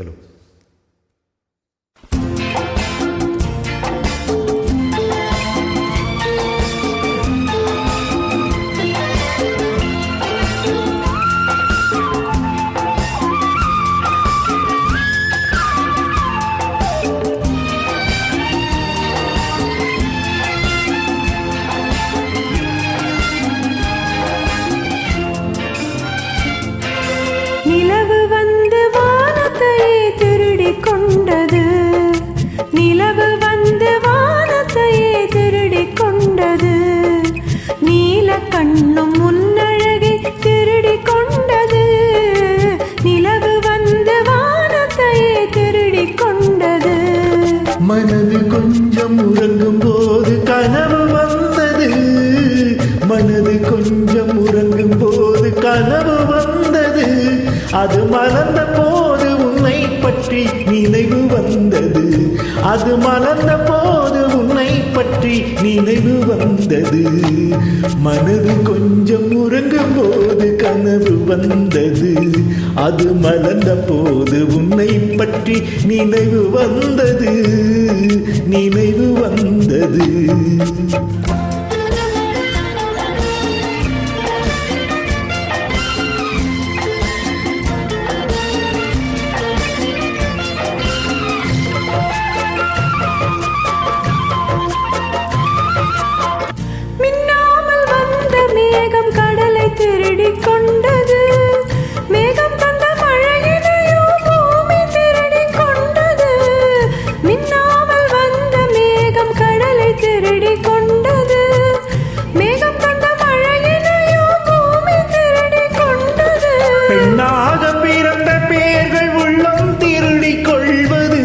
चलो நிலவு வந்து வானத்தையே திருடிக் கொண்டது. நிலவு வந்து வானத்தையே திருடிக் கொண்டது. நீல கண்ணும் முன்னழகை திருடிக் கொண்டது. நிலவு வந்து வானத்தையே திருடிக் கொண்டது. மனது கொஞ்சம் உறங்கும் போது கனவு வந்தது. மனது கொஞ்சம் உறங்கும் போது கனவு வந்தது. அது மலர்ந்த போது உன்னை பற்றி நினைவு வந்தது. அது மலர்ந்த போது உன்னை பற்றி நினைவு வந்தது. மனது கொஞ்சம் உறங்கும் போது கனவு வந்தது. அது மலர்ந்த போது உன்னை பற்றி நினைவு வந்தது. நினைவு வந்தது. மின்னாமல் வந்த மேகம் கடலை திருடிக் கொண்டது. மேகம் தந்த மழையினையோ பூமி திருடிக் கொண்டது. மின்னாமல் வந்த மேகம் கடலை திருடிக் கொண்டது. மேகம் தந்த மழையினையோ பூமி திருடிக் கொண்டது. பெண்ணாக பிறந்த பெயர்கள் உள்ளம் திருடிக் கொள்வது.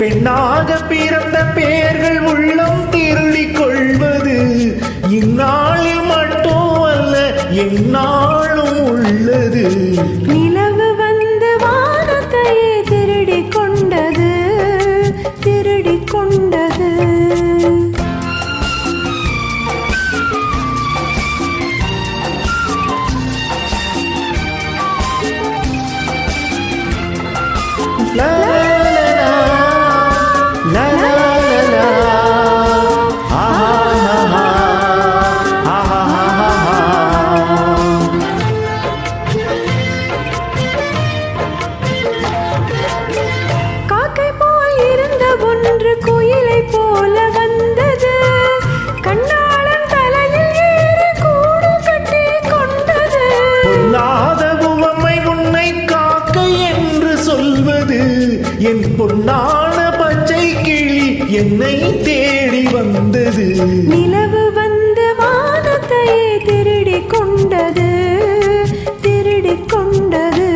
பெண்ணாக பிறந்த பெயர்கள் உள்ளம் திருடிக் கொள்வது. இந்நாளில் மட்டும் அல்ல எந்நாளும் உள்ளது. நிலவு வந்து வானத்தையே திருடிக் கொண்டது. திருடிக் கொண்டது. லா லா லா லா லா லா. ஆஹா ஆஹா ஆஹா ஆஹா. காக்கை போல் இருந்த ஒன்று குயிலை போல வந்தது. கண்ணாளன் தலையில் ஏறி கூடு கட்டி கொண்டது. பொல்லாத உவமை உன்னை காக்கை என்று சொல்வது. என் பொன்னான பச்சை கிளி என்னை தேடி வந்தது. நிலவு வந்து வானத்தையே திருடிக் கொண்டது. திருடிக் கொண்டது.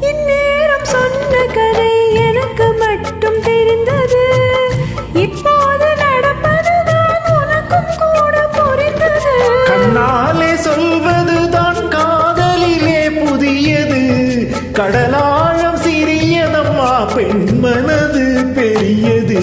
இந்நேரம் சொன்ன கதை எனக்கு மட்டும் தெரிந்தது. இப்போது நடப்பதுதான் உனக்கும் கூட புரிந்தது. கண்ணாலே சொல்வதுதான் காதலிலே புதியது. கடலாழம் சிறியதம்மா பெண் மனது பெரியது.